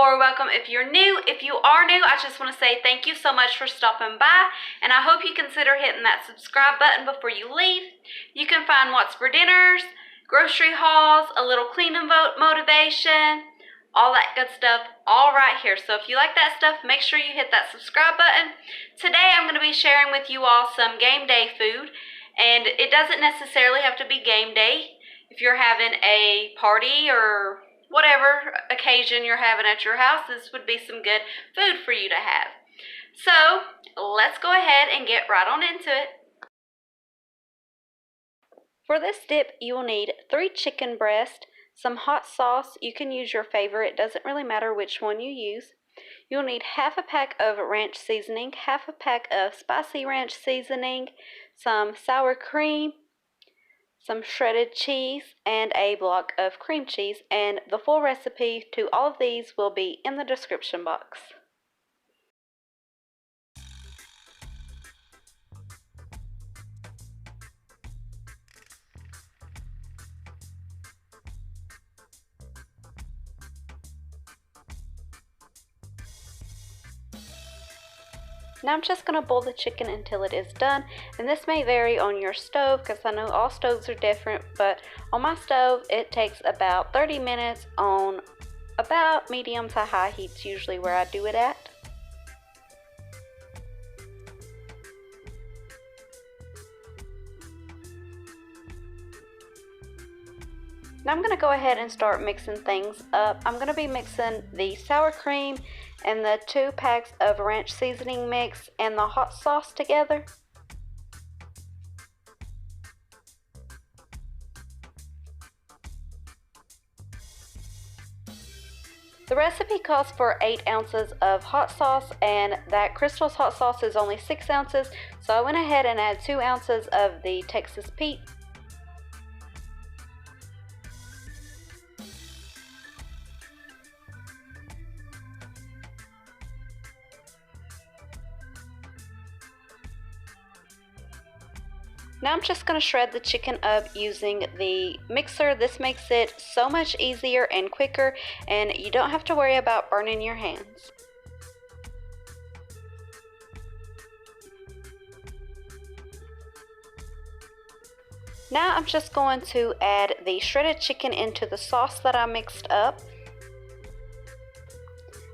or welcome if you're new. If you are new, I just want to say thank you so much for stopping by, and I hope you consider hitting that subscribe button before you leave. You can find what's for dinners, grocery hauls, a little cleaning motivation, all that good stuff, all right here. So if you like that stuff, make sure you hit that subscribe button. Today I'm going to be sharing with you all some game day food, and it doesn't necessarily have to be game day. If you're having a party or whatever occasion you're having at your house, this would be some good food for you to have. So let's go ahead and get right on into it. For this dip, you will need 3 chicken breasts, some hot sauce. You can use your favorite, it doesn't really matter which one you use. You'll need half a pack of ranch seasoning, half a pack of spicy ranch seasoning, some sour cream, some shredded cheese, and a block of cream cheese. And the full recipe to all of these will be in the description box. Now I'm just going to boil the chicken until it is done, and this may vary on your stove because I know all stoves are different, but on my stove it takes about 30 minutes on about medium to high heat's usually where I do it at. Now I'm going to go ahead and start mixing things up. I'm going to be mixing the sour cream and the 2 packs of ranch seasoning mix and the hot sauce together. The recipe calls for 8 ounces of hot sauce, and that Crystal's hot sauce is only 6 ounces, so I went ahead and added 2 ounces of the Texas Pete. Now I'm just going to shred the chicken up using the mixer. This makes it so much easier and quicker, and you don't have to worry about burning your hands. Now I'm just going to add the shredded chicken into the sauce that I mixed up.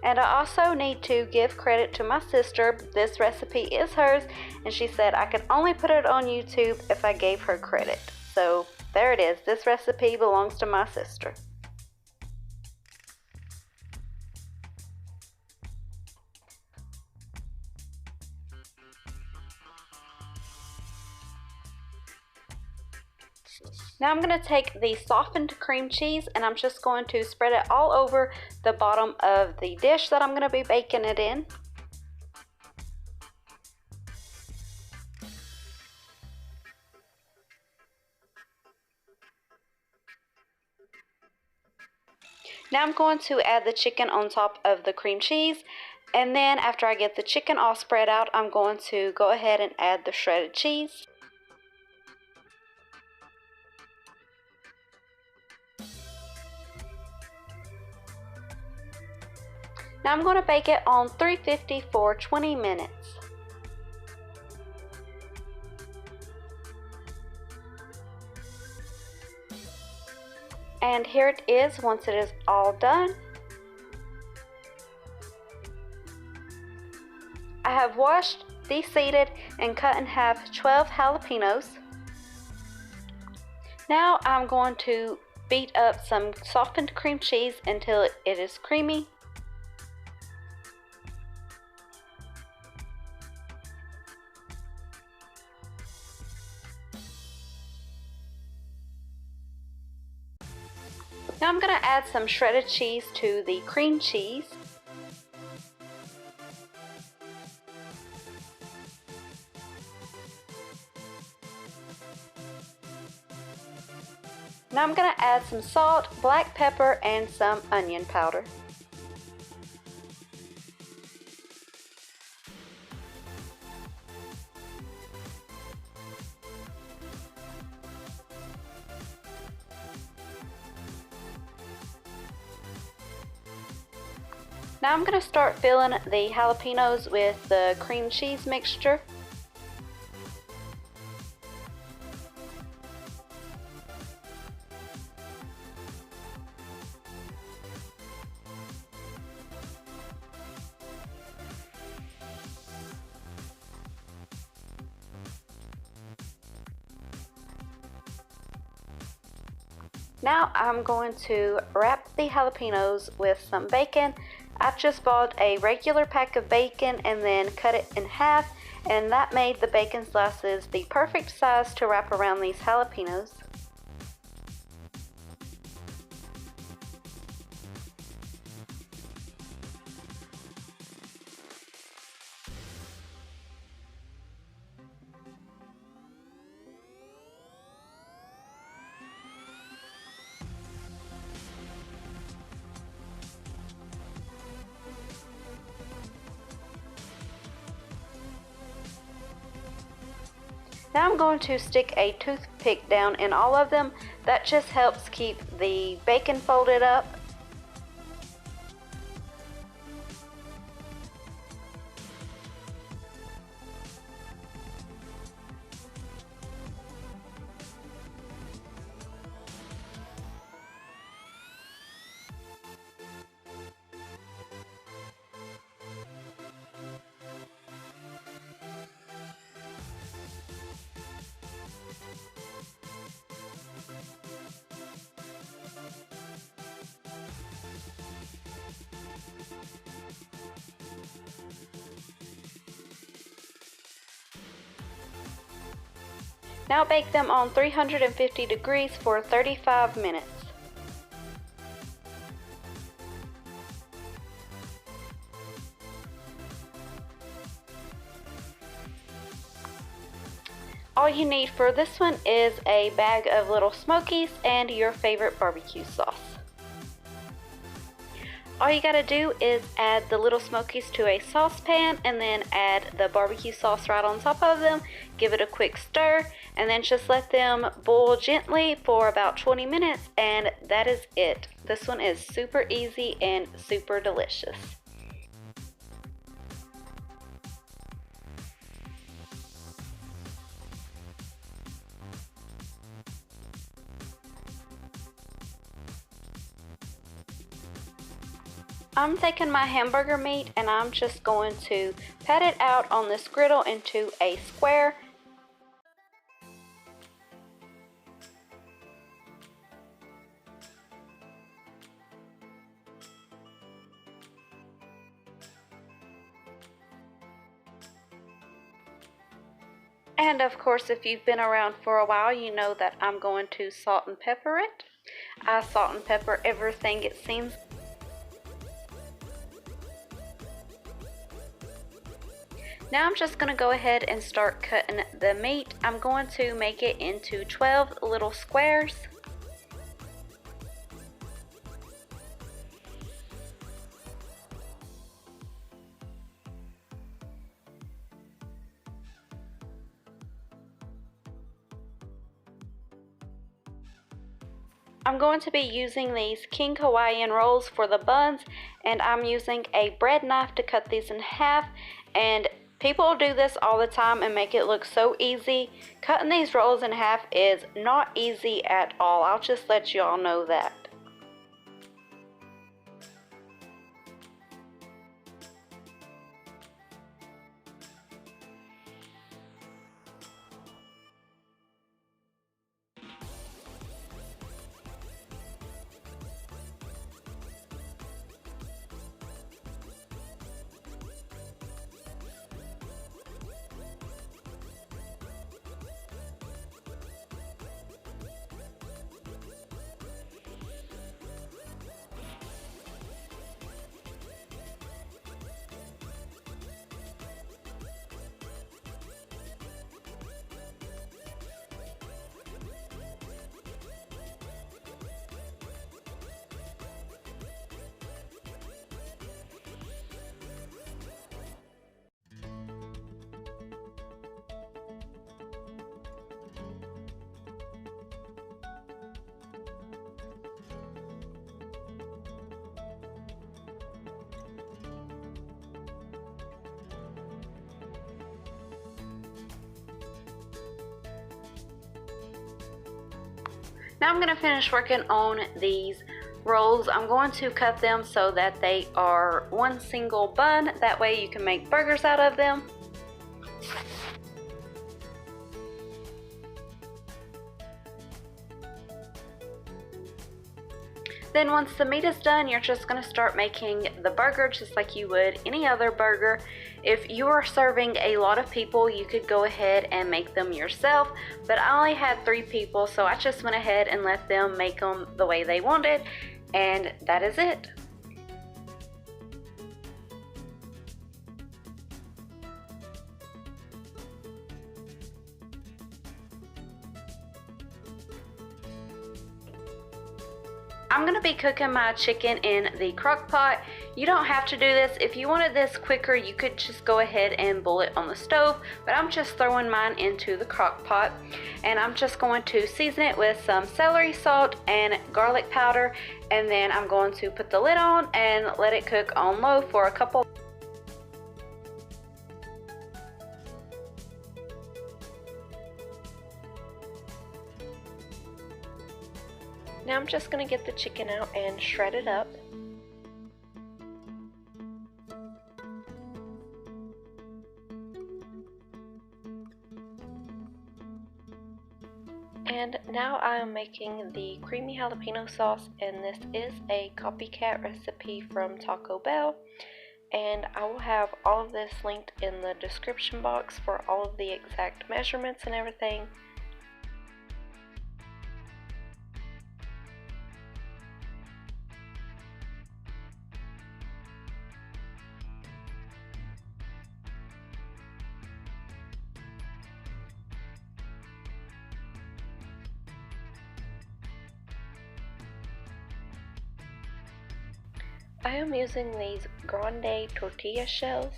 And I also need to give credit to my sister. This recipe is hers, and she said I could only put it on YouTube if I gave her credit. So there it is. This recipe belongs to my sister. Now I'm going to take the softened cream cheese and I'm just going to spread it all over the bottom of the dish that I'm going to be baking it in. Now I'm going to add the chicken on top of the cream cheese, and then after I get the chicken all spread out, I'm going to go ahead and add the shredded cheese. Now I'm going to bake it on 350 for 20 minutes. And here it is once it is all done. I have washed, de-seeded, and cut in half 12 jalapenos. Now I'm going to beat up some softened cream cheese until it is creamy. Now I'm going to add some shredded cheese to the cream cheese. Now I'm going to add some salt, black pepper, and some onion powder. Now I'm going to start filling the jalapenos with the cream cheese mixture. Now I'm going to wrap the jalapenos with some bacon. I've just bought a regular pack of bacon and then cut it in half, and that made the bacon slices the perfect size to wrap around these jalapenos. Now I'm going to stick a toothpick down in all of them. That just helps keep the bacon folded up. Now bake them on 350 degrees for 35 minutes. All you need for this one is a bag of little Smokies and your favorite barbecue sauce. All you gotta do is add the little Smokies to a saucepan and then add the barbecue sauce right on top of them. Give it a quick stir and then just let them boil gently for about 20 minutes, and that is it. This one is super easy and super delicious. I'm taking my hamburger meat and I'm just going to pat it out on this griddle into a square. And of course, if you've been around for a while, you know that I'm going to salt and pepper it. I salt and pepper everything, it seems. Now I'm just going to go ahead and start cutting the meat. I'm going to make it into 12 little squares. I'm going to be using these King Hawaiian rolls for the buns, and I'm using a bread knife to cut these in half. And people do this all the time and make it look so easy. Cutting these rolls in half is not easy at all. I'll just let you all know that. Now I'm going to finish working on these rolls. I'm going to cut them so that they are one single bun. That way you can make burgers out of them. Then once the meat is done, you're just going to start making the burger just like you would any other burger. If you are serving a lot of people, you could go ahead and make them yourself, but I only had 3 people, so I just went ahead and let them make them the way they wanted, and that is it. I'm going to be cooking my chicken in the crock pot. You don't have to do this. If you wanted this quicker, you could just go ahead and boil it on the stove, but I'm just throwing mine into the crock pot, and I'm just going to season it with some celery salt and garlic powder, and then I'm going to put the lid on and let it cook on low for a couple. Now I'm just going to get the chicken out and shred it up. And now I am making the creamy jalapeno sauce, and this is a copycat recipe from Taco Bell. And I will have all of this linked in the description box for all of the exact measurements and everything. I am using these grande tortilla shells.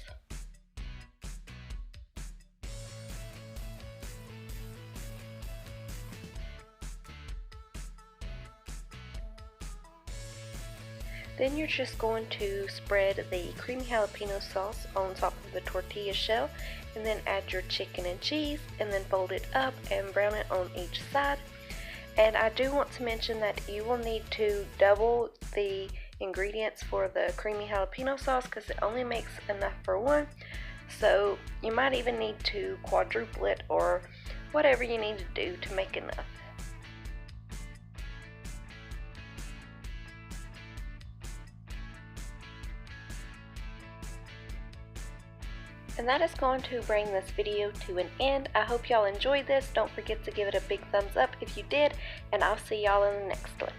Then you're just going to spread the creamy jalapeno sauce on top of the tortilla shell, and then add your chicken and cheese, and then fold it up and brown it on each side. And I do want to mention that you will need to double the ingredients for the creamy jalapeno sauce because it only makes enough for one, so you might even need to quadruple it or whatever you need to do to make enough. And that is going to bring this video to an end. I hope y'all enjoyed this. Don't forget to give it a big thumbs up if you did, and I'll see y'all in the next one.